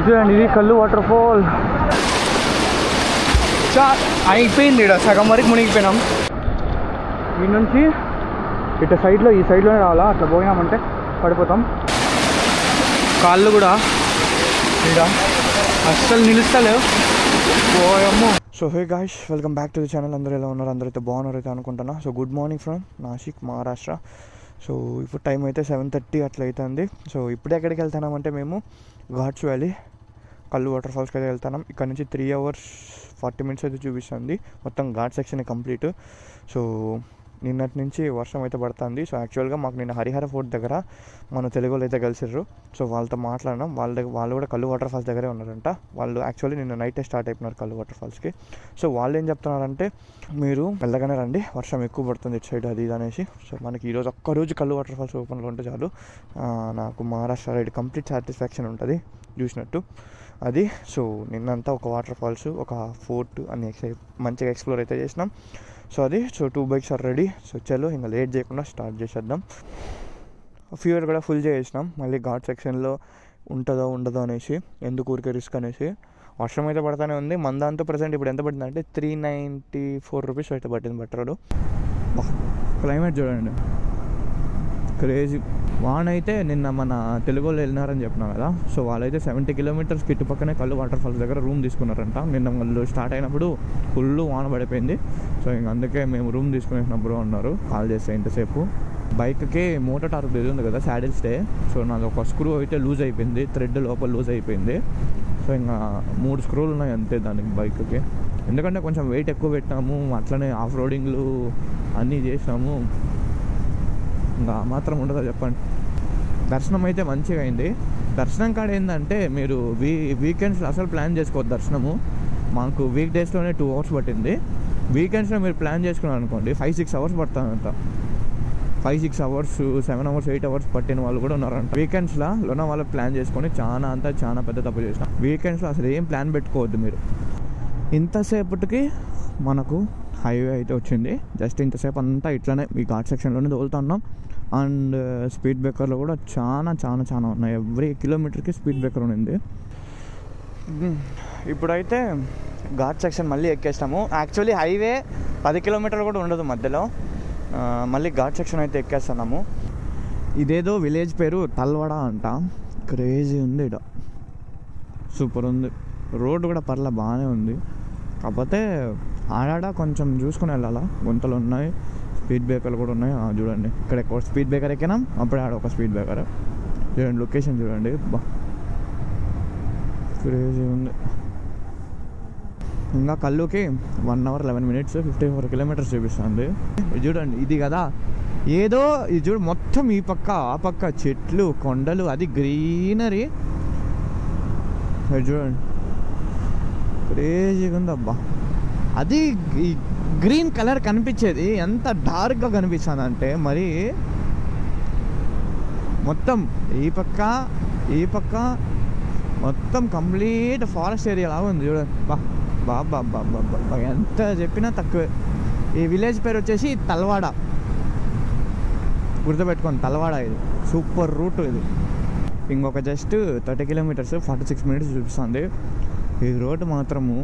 చూడండి ఇది కల్లు వాటర్ ఫాల్. అయిపోయింది, ఇక్కడ సగం వరకు మునిగిపోయినాం. ఈ నుంచి ఇట్లా సైడ్లో ఈ సైడ్లోనే రావాలా, అట్లా పోయినామంటే పడిపోతాం. కాళ్ళు కూడా ఇక్కడ అస్సలు నిలుస్తలేవు. పోయమ్మో. So hey guys, welcome back to the channel. అందరూ ఎలా ఉన్నారు? అందరైతే బాగున్నారు అయితే అనుకుంటున్నా. So good morning from Nashik, Maharashtra. So ఇప్పుడు టైం అయితే 7:30 అట్లా అవుతుంది. సో ఇప్పుడు ఎక్కడికి వెళ్తున్నామంటే మేము ఘాట్స్ వ్యాలీ కల్లు వాటర్ ఫాల్స్కి అయితే వెళ్తున్నాం. ఇక్కడ నుంచి 3 hours 40 minutes అయితే చూపిస్తుంది. మొత్తం ఘాట్ సెక్షన్ కంప్లీట్. సో నిన్నటి నుంచి వర్షం అయితే పడుతుంది. సో యాక్చువల్గా మాకు నిన్న హరిహర ఫోర్ట్ దగ్గర మన తెలుగు వాళ్ళు అయితే కలిసిర్రు. సో వాళ్ళతో మాట్లాడినాం. వాళ్ళు కూడా కల్లు వాటర్ ఫాల్స్ దగ్గరే ఉన్నారంట. వాళ్ళు యాక్చువల్లీ నిన్న నైటే స్టార్ట్ అయిపోయినారు కల్లు వాటర్ ఫాల్స్కి. సో వాళ్ళు ఏం చెప్తున్నారంటే, మీరు వెళ్ళగానే రండి, వర్షం ఎక్కువ పడుతుంది ఇటు సైడ్ అది ఇది అనేసి. సో మనకి ఈరోజు ఒక్కరోజు కల్లు వాటర్ ఫాల్స్ ఓపెన్లో ఉంటే చాలు, నాకు మహారాష్ట్ర రైడ్ కంప్లీట్ సాటిస్ఫాక్షన్ ఉంటుంది చూసినట్టు అది. సో నిన్నంతా ఒక వాటర్ ఫాల్స్, ఒక ఫోర్ట్ అని మంచిగా ఎక్స్ప్లోర్ అయితే చేసినాం. సో అది. So 2 bikes are ready. So చలో ఇంకా లేట్ చేయకుండా స్టార్ట్ చేసేద్దాం. ఫ్యూయల్ కూడా ఫుల్ చేసేసినాం. మళ్ళీ ఘాట్ సెక్షన్లో ఉంటుందో ఉండదో అనేసి, ఎందుకు ఊరికే రిస్క్ అనేసి. వర్షం అయితే పడతానే ఉంది. మన దాంతో ప్రజెంట్ ఇప్పుడు ఎంత పడుతుంది అంటే 394 rupees అయితే పట్టింది పెట్రోల్. క్లైమేట్ చూడండి, క్రేజీ. వాన్ అయితే నిన్న మన తెలుగు వాళ్ళు వెళ్ళినారని చెప్పినా కదా. సో వాళ్ళైతే 70 kilometers ఇటుపక్కనే కల్లు వాటర్ ఫాల్స్ దగ్గర రూమ్ తీసుకున్నారంట. నిన్న వాళ్ళు స్టార్ట్ అయినప్పుడు ఫుల్ వాన పడిపోయింది. సో ఇంక అందుకే మేము రూమ్ తీసుకునేసినప్పుడు ఉన్నారు కాల్ చేస్తే ఇంతసేపు. బైక్కి మోటార్ టార్క్ ఇది ఉంది కదా, శాడిల్ స్టే. సో నాది ఒక స్క్రూ అయితే లూజ్ అయిపోయింది, థ్రెడ్ లోపల లూజ్ అయిపోయింది. సో ఇంకా 3 screws ఉన్నాయి అంతే దానికి బైక్కి. ఎందుకంటే కొంచెం వెయిట్ ఎక్కువ పెట్టినాము, అట్లనే ఆఫ్ రోడింగ్లు అన్నీ చేసినాము. ఇంకా మాత్రం ఉండదా చెప్పండి. దర్శనం అయితే మంచిగా అయింది. దర్శనం కాడ ఏంటంటే, మీరు వీకెండ్స్లో అసలు ప్లాన్ చేసుకోవద్దు దర్శనము. మాకు వీక్ డేస్లోనే 2 hours పట్టింది. వీకెండ్స్లో మీరు ప్లాన్ చేసుకున్నారు అనుకోండి 5-6 hours పడుతుందంట. 5-6 hours 7 hours 8 hours పట్టిన వాళ్ళు కూడా ఉన్నారంట. వీకెండ్స్లో లోనావాలా ప్లాన్ చేసుకొని చాలా పెద్ద తప్పు చేసిన. వీకెండ్స్లో అసలు ఏం ప్లాన్ పెట్టుకోవద్దు మీరు. ఇంతసేపటికి మనకు హైవే అయితే వచ్చింది. జస్ట్ ఇంతసేపు అంతా ఇట్లానే ఈ ఘాట్ సెక్షన్లోనే తోలుతున్నాం. అండ్ స్పీడ్ బ్రేకర్లు కూడా చాలా ఉన్నాయి. ఎవ్రీ కిలోమీటర్కి స్పీడ్ బ్రేకర్ ఉంది. ఇప్పుడైతే ఘాట్ సెక్షన్ మళ్ళీ ఎక్కేస్తాము. యాక్చువల్లీ హైవే 10 kilometers కూడా ఉండదు మధ్యలో. మళ్ళీ ఘాట్ సెక్షన్ అయితే ఎక్కేస్తున్నాము. ఇదేదో విలేజ్ పేరు తల్వాడ అంట. క్రేజీ ఉంది ఇక్కడ, సూపర్ ఉంది. రోడ్డు కూడా పర్లా బాగానే ఉంది. కాకపోతే ఆడాడ కొంచెం చూసుకుని వెళ్ళాలా, గుంతలు ఉన్నాయి, స్పీడ్ బ్రేకర్లు కూడా ఉన్నాయి. చూడండి, ఇక్కడ ఎక్కువ స్పీడ్ బ్రేకర్ ఎక్కినాం, అప్పుడే ఆడ ఒక స్పీడ్ బ్రేకర్. చూడండి లొకేషన్ చూడండి, బా క్రేజీ ఉంది. ఇంకా కల్లుకి 1 hour 11 minutes 54 kilometers చూపిస్తుంది. చూడండి ఇది కదా, ఏదో ఇది చూడు, మొత్తం ఈ పక్క ఆ పక్క చెట్లు కొండలు, అది గ్రీనరీ చూడండి, క్రేజీగా ఉంది అబ్బా. అది ఈ గ్రీన్ కలర్ కనిపించేది ఎంత డార్క్గా కనిపిస్తుంది అంటే, మరి మొత్తం ఈ పక్క మొత్తం కంప్లీట్ ఫారెస్ట్ ఏరియా లాగా ఉంది చూడండి. బాబా ఎంత చెప్పినా తక్కువే. ఈ విలేజ్ పేరు వచ్చేసి తల్వాడ, గుర్తుపెట్టుకోండి, తల్వాడ. ఇది సూపర్ రూట్. ఇది ఇంకొక జస్ట్ 30 kilometers 46 minutes చూపిస్తుంది. ఈ రోడ్డు మాత్రము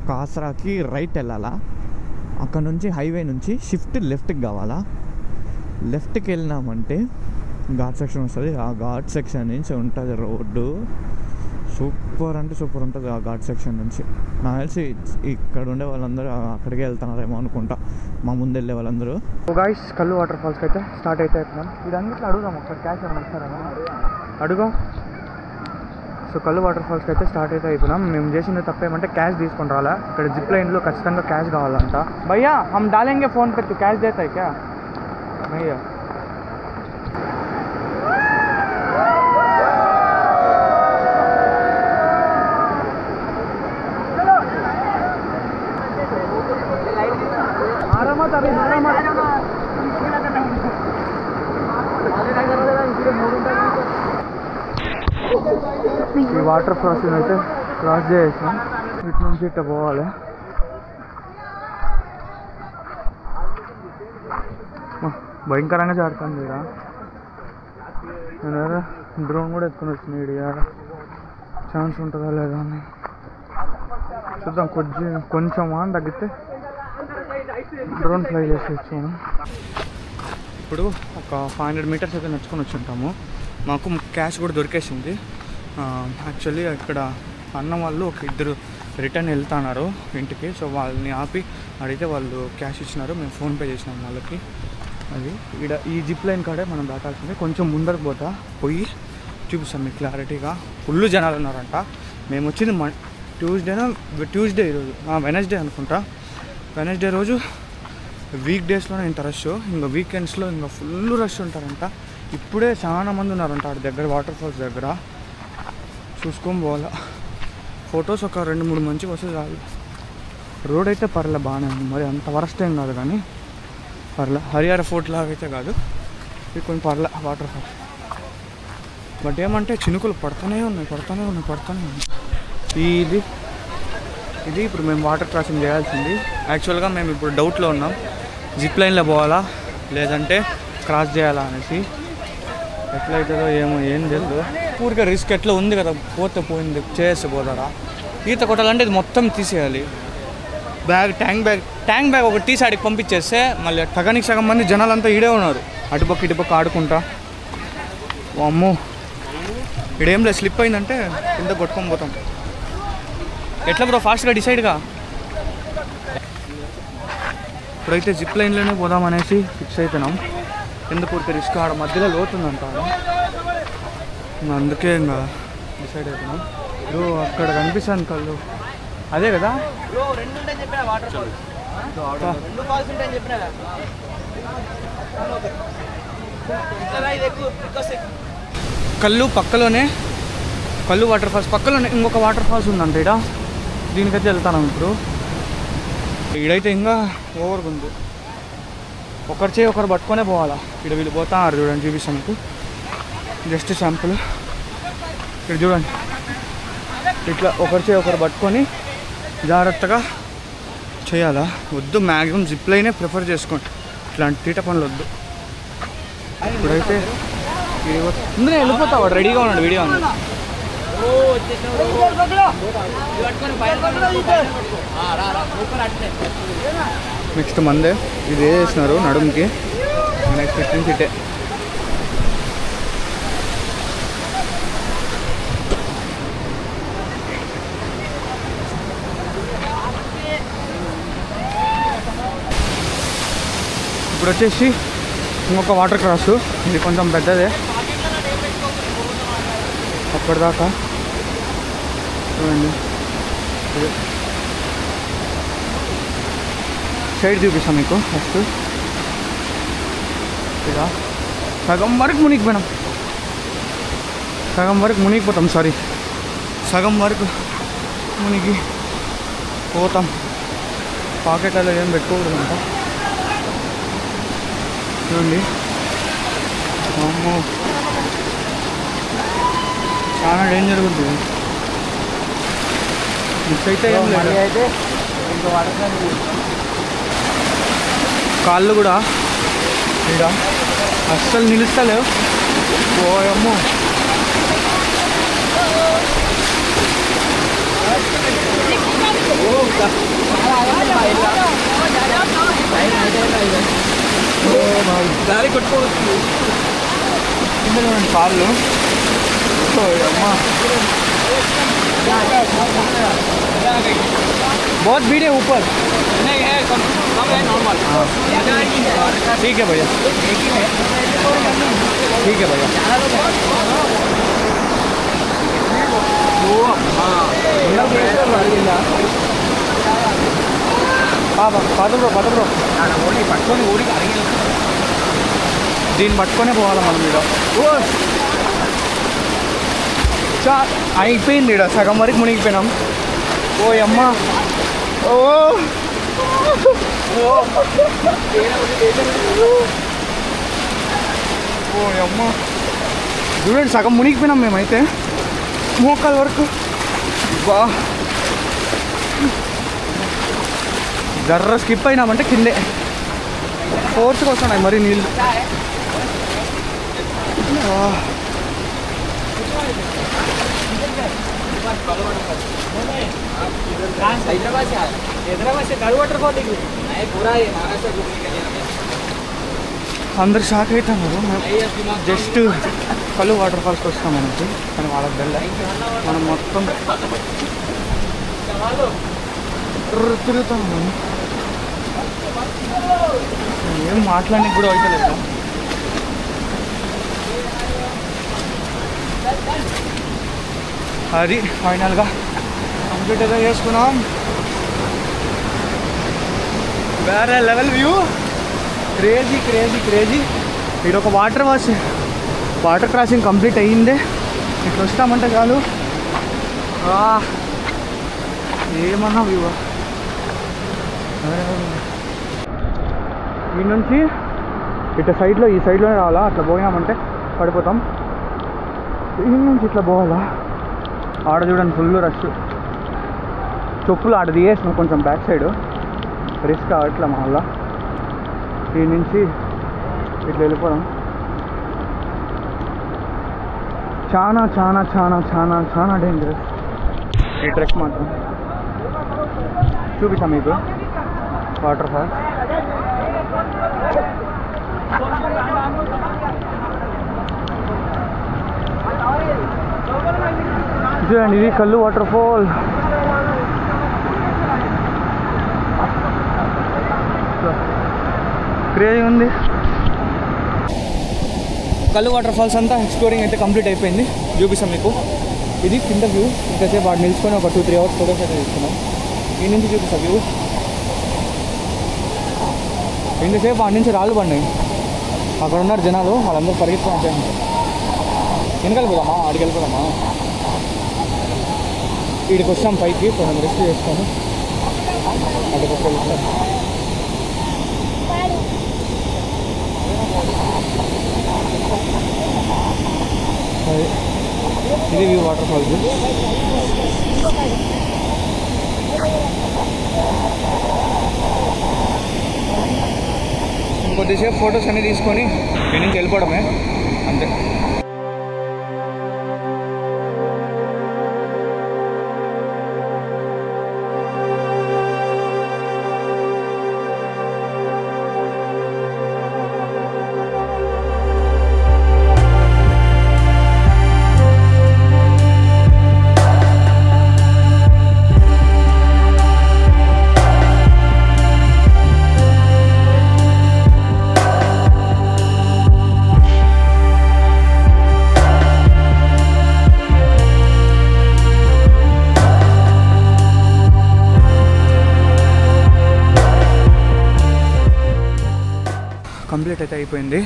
కాసరాకి రైట్ వెళ్ళాలా, అక్కడ నుంచి హైవే నుంచి షిఫ్ట్ లెఫ్ట్కి కావాలా. లెఫ్ట్కి వెళ్ళినామంటే ఘాట్ సెక్షన్ వస్తుంది. ఆ ఘాట్ సెక్షన్ నుంచి ఉంటుంది రోడ్డు. సూపర్ అంటే సూపర్ ఉంటుంది ఆ ఘాట్ సెక్షన్ నుంచి. నాకు తెలిసి ఇక్కడ ఉండే వాళ్ళందరూ అక్కడికే వెళ్తున్నారేమో అనుకుంటా, మా ముందు వెళ్ళే వాళ్ళందరూ. గాయ్స్, కల్లు వాటర్ ఫాల్స్కి అయితే స్టార్ట్ అయితే అవుతున్నాం. ఇదన్నిట్లో అడుగుదాం ఒకసారి, క్యాష్ ఏమైనా ఇస్తారా అడుగు. సో కల్లు వాటర్ ఫాల్స్కి అయితే స్టార్ట్ అయితే అయిపోయినాం. మేము చేసిన తప్పేమంటే క్యాష్ తీసుకొని రాలా. ఇక్కడ జిప్ లైన్లో ఖచ్చితంగా క్యాష్ కావాలంట. భయ్యా హమ్ డాలేంగే ఫోన్ పే, తు క్యాష్ దేతా హై క్యా? భయ్యా ఈ వాటర్ క్రాసింగ్ అయితే క్రాస్ చేసాం. ఇటు నుంచి ఇట్లా పోవాలి. భయంకరంగా జారుతుంది ఇక్కడ. డ్రోన్ కూడా ఎత్తుకొని వచ్చినాయి. ఛాన్స్ ఉంటుందా లేదా అని చూద్దాం. కొంచెం వాన తగ్గితే డ్రోన్ ఫ్లై చేసేయచ్చు. ఇప్పుడు ఒక 500 మీటర్స్ అయితే నడుచుకొని వచ్చి ఉంటాము. మాకు క్యాష్ కూడా దొరికేసింది. యాక్చువల్లీ ఇక్కడ అన్న వాళ్ళు ఒక ఇద్దరు రిటర్న్ వెళ్తున్నారు ఇంటికి. సో వాళ్ళని ఆపి అడిగితే వాళ్ళు క్యాష్ ఇచ్చినారు. మేము ఫోన్పే చేసినాం వాళ్ళకి. అది ఇక్కడ ఈ జిప్ లైన్ కాడే మనం దాటాల్సిందే. కొంచెం ముందరకు పోయి చూపిస్తాం మీకు క్లారిటీగా. ఫుల్ జనాలు ఉన్నారంట. మేము వచ్చింది ట్యూస్డే ఈరోజు వెనస్డే అనుకుంటా. వెనస్డే రోజు వీక్ డేస్లోనే ఇంత రష్, ఇంకా వీకెండ్స్లో ఇంకా ఫుల్ రష్ ఉంటారంట. ఇప్పుడే చాలా మంది ఉన్నారంట ఆడ దగ్గర, వాటర్ ఫాల్స్ దగ్గర. చూసుకొని పోవాలా. ఫొటోస్ ఒక 2-3 మంచిగా వస్తే చాలు. రోడ్ అయితే పర్లే బాగానే ఉంది, మరి అంత వరస్ట్ ఏం కాదు కానీ పర్లే. హరిహర ఫోర్ట్ లాగా అయితే కాదు, ఇది కొంచెం పర్లే వాటర్ ఫాల్స్. బట్ ఏమంటే చినుకులు పడుతూనే ఉన్నాయి. ఇది ఇప్పుడు మేము వాటర్ క్రాసింగ్ చేయాల్సింది. యాక్చువల్గా మేము ఇప్పుడు డౌట్లో ఉన్నాం, జిప్ లైన్లో పోవాలా లేదంటే క్రాస్ చేయాలా అనేసి. ఎట్లయితుందో ఏమో ఏం తెలియదు. ఊరికే రిస్క్ ఎట్లా ఉంది కదా, పోతే పోయింది, చేస్తే పోతారా. ఈత కొట్టాలంటే ఇది మొత్తం తీసేయాలి. ట్యాంక్ బ్యాగ్ ఒకటి తీసి ఆడికి పంపించేస్తే మళ్ళీ సగం మంది జనాలంతా ఈడే ఉన్నారు, అటుపక్క ఇటుపక్క ఆడుకుంటా. అమ్మో ఇడేం లేదు, స్లిప్ అయిందంటే కింద కొట్టుకొని పోతాం. ఎట్లా బ్రో ఫాస్ట్గా డిసైడ్గా? ఇప్పుడైతే జిప్ లైన్లోనే పోదామనేసి ఫిక్స్ అవుతున్నాం. ఎందుకు ఊరికే రిస్క్, ఆడ మధ్యలో లోతుందంట. అందుకే ఇంకా డిసైడ్ అవుతున్నాం. బ్రో అక్కడ కనిపిస్తాను కళ్ళు, అదే కదా. కళ్ళు పక్కలోనే, కళ్ళు వాటర్ ఫాల్స్ పక్కలోనే ఇంకొక వాటర్ ఫాల్స్ ఉందంట ఇక్కడ. దీనికైతే వెళ్తాను ఇప్పుడు. ఈడైతే ఇంకా ఓవర్గా ఉంది, ఒకరు పట్టుకొనే పోవాలా. ఇక్కడ వీళ్ళు పోతారు చూడండి, చూపిస్తాను మీకు జస్ట్ శాంపుల్. ఇక్కడ చూడండి, ఇట్లా ఒకరు పట్టుకొని జాగ్రత్తగా చేయాలా. వద్దు, మ్యాక్సిమం జిప్ లైనే ప్రిఫర్ చేసుకోండి, ఇట్లాంటి తీట పనులు వద్దు. ఇప్పుడైతే ముందునే వెళ్ళిపోతావు, రెడీగా ఉన్నాడు, వీడియో ఉంది. నెక్స్ట్ మందే ఇది వేసినారు నడుముకి, నెక్స్ట్ ఇట్ నుంచి ఇటే. ఇప్పుడు వచ్చేసి ఇంకొక వాటర్ క్రాస్, ఇది కొంచెం పెద్దదే. అప్పటిదాకా చూడండి, సైడ్ చూపిస్తాం మీకు. ఫస్ట్ ఇక సగం వరకు మునిగిపోతాం, సగం వరకు మునిగి పోతాం. పాకెట్లో ఏం పెట్టుకోకూడదంట. చూడండి, అమ్మో చాలా డేంజర్ ఉంటుంది. మిస్ అయితే ఏం లేదు. కాళ్ళు కూడా ఇక్కడ అస్సలు నిలుస్తలేవు. పోయమ్మో, దారి కొట్టుకోవచ్చు కింద కాళ్ళు. అమ్మా बहुत भीड़ है ऊपर, नहीं है कम है नॉर्मल। ठीक है भैया, ठीक है भैया। పద బ్రో దీన్ని పట్టుకొనే పోవాలి మనం. ఇక్కడ అయిపోయింది, ఇక్కడ సగం వరకు మునిగిపోయినాం. ఓ అమ్మ, ఓ అమ్మ చూడండి, సగం మునిగిపోయినాం మేమైతే, మోకాల వరకు. బా జర్ర స్కిప్ అయినామంటే కిందే ఫోర్స్గా వస్తున్నాయి మరి నీళ్ళు. हैदराबाद से आया। हैदराबाद से कल वाटरफॉल देखिए नहीं पूरा है महाराष्ट्र घूमने के लिए అందరు షాక్ అవుతున్నారు. జస్ట్ కళ్ళు వాటర్ ఫాల్స్కి వస్తాం మనకి, కానీ వాళ్ళకి వెళ్ళా మనం మొత్తం తిరుగుతాం. ఏం మాట్లాడడానికి కూడా అవుతలేదు. అది ఫైనల్గా కంప్లీట్ అయితే చేసుకున్నాం. వేరే level view, crazy crazy crazy. ఇది ఒక వాటర్ క్రాసింగ్ కంప్లీట్ అయ్యిందే. ఇట్లా వస్తామంటే చాలు ఏమన్నా వ్యూ. ఈ నుంచి ఇట్లా ఈ సైడ్లోనే రావాలా, అట్లా పోయినామంటే పడిపోతాం. ఈ నుంచి ఇట్లా పోవాలా. ఆడ చూడండి ఫుల్ రష్. చెప్పులు ఆడ తీయేసిన కొంచెం బ్యాక్ సైడ్ రిస్క్ అట్లా మళ్ళా. ఈ నుంచి ఇట్లా వెళ్ళిపోవడం చాలా చాలా చాలా చాలా చాలా డేంజరస్. ఈ ట్రెక్ మాత్రం చూపిస్తాం మీకు. వాటర్ ఫాల్ చూడండి, ఇది కళ్ళు వాటర్ ఫాల్. క్రేజీ ఉంది. కళ్ళు వాటర్ ఫాల్స్ అంతా ఎక్స్ప్లోరింగ్ అయితే కంప్లీట్ అయిపోయింది. చూపిస్తాం మీకు. ఇది కింద వ్యూ. ఇంతసేపు వాడు నిలుచుకొని ఒక 2-3 అవర్స్ ఫోటోస్ అయితే తీసుకున్నాం. ఈ నుంచి చూపిస్తాం వ్యూ. ఇంతసేపు వాడి నుంచి రాళ్ళు పడినాయి. అక్కడ ఉన్నారు జనాలు, వాళ్ళందరూ పరిగెత్తుకుంటే వెనకాల పోదామా, ఆడికి వెళ్ళిపోదామా. వీడికి వచ్చాం పైకి, కొంచెం రెస్ట్ చేసుకొని అక్కడికి వెళ్తాం. ఇది వ్యూ వాటర్ ఫాల్స్. కొద్దిసేపు ఫొటోస్ అన్నీ తీసుకొని నేను నుంచి వెళ్ళిపోవడమే అంతే. కంప్లీట్ అయితే అయిపోయింది.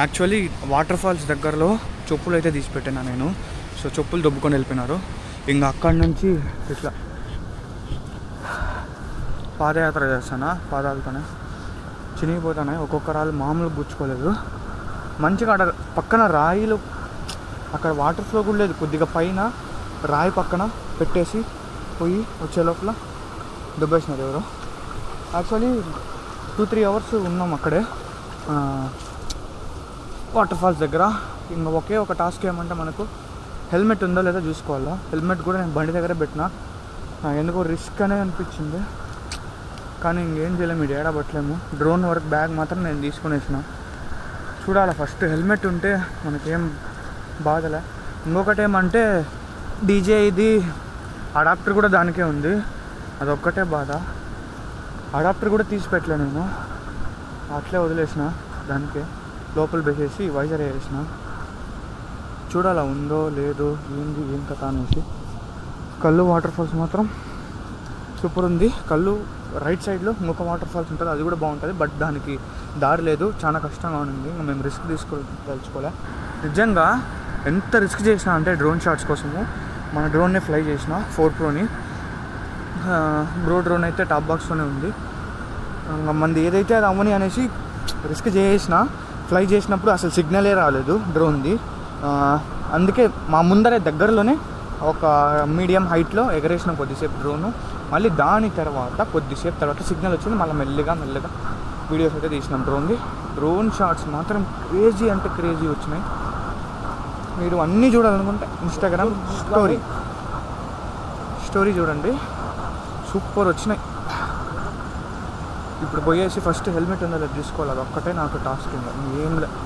యాక్చువల్లీ వాటర్ ఫాల్స్ దగ్గరలో చెప్పులు అయితే తీసి పెట్టాను నేను. సో చెప్పులు దొబ్బుకొని వెళ్ళిపోయినారు. ఇంకా అక్కడి నుంచి ఇట్లా పాదయాత్ర చేస్తానా, పాదాలతోనే చినిగిపోతానే. ఒక్కొక్క రాళ్ళు మామూలు గుచ్చుకోలేదు. మంచిగా అక్కడ పక్కన రాయిలు, అక్కడ వాటర్ ఫ్లో కూడా లేదు. కొద్దిగా పైన రాయి పక్కన పెట్టేసి పోయి వచ్చే లోపల దుబ్బేసినారు ఎవరో. యాక్చువల్లీ 2-3 అవర్స్ ఉన్నాం అక్కడే వాటర్ ఫాల్స్ దగ్గర. ఇంకా ఒకే ఒక టాస్క్ ఏమంటే మనకు హెల్మెట్ ఉందో లేదో చూసుకోవాలా. హెల్మెట్ కూడా నేను బండి దగ్గర పెట్టినా. ఎందుకో రిస్క్ అనేది అనిపించింది, కానీ ఇంకేం చేయలేము, ఇది ఏడా పట్టలేము. డ్రోన్ వర్క్ బ్యాగ్ మాత్రం నేను తీసుకునేసిన. చూడాలి, ఫస్ట్ హెల్మెట్ ఉంటే మనకేం బాధలే. ఇంకొకటి ఏమంటే డీజే ఇది అడాప్టర్ కూడా దానికే ఉంది, అదొక్కటే బాధ. అడాప్టర్ కూడా తీసి పెట్టలే నేను, అట్లే వదిలేసిన. దానికే లోపల పెట్టేసి వైజర్ వేసిన. చూడాలా ఉందో లేదో, ఏంది ఏం కథ అనేసి. కళ్ళు వాటర్ ఫాల్స్ మాత్రం సూపర్ ఉంది. కళ్ళు రైట్ సైడ్లో ఇంకొక వాటర్ ఫాల్స్ ఉంటుంది, అది కూడా బాగుంటుంది. బట్ దానికి దారి లేదు, చాలా కష్టంగా ఉంది. ఇంకా మేము రిస్క్ తెలుసుకోలే. నిజంగా ఎంత రిస్క్ చేసినా అంటే డ్రోన్ షాట్స్ కోసము మన డ్రోన్నే ఫ్లై చేసిన 4 Proని. డ్రోన్ అయితే టాప్ బాక్స్లోనే ఉంది. మంది ఏదైతే అది అవ్వని అనేసి రిస్క్ చేసిన. ఫ్లై చేసినప్పుడు అసలు సిగ్నలే రాలేదు డ్రోన్ది. అందుకే మా ముందరే దగ్గరలోనే ఒక మీడియం హైట్లో ఎగరేసిన కొద్దిసేపు డ్రోను. మళ్ళీ దాని తర్వాత కొద్దిసేపు తర్వాత సిగ్నల్ వచ్చింది. మళ్ళీ మెల్లగా వీడియోస్ అయితే తీసినాం డ్రోన్ది. డ్రోన్ షాట్స్ మాత్రం క్రేజీ అంటే క్రేజీ వచ్చినాయి. మీరు అన్నీ చూడాలనుకుంటే ఇన్స్టాగ్రామ్ స్టోరీ చూడండి, సూపర్ వచ్చినాయి. ఇప్పుడు పోయేసి ఫస్ట్ హెల్మెట్ ఉందో లేదు తీసుకోవాలి, అది ఒక్కటే నాకు టాస్క్. ఇంకా ఏం లేదు.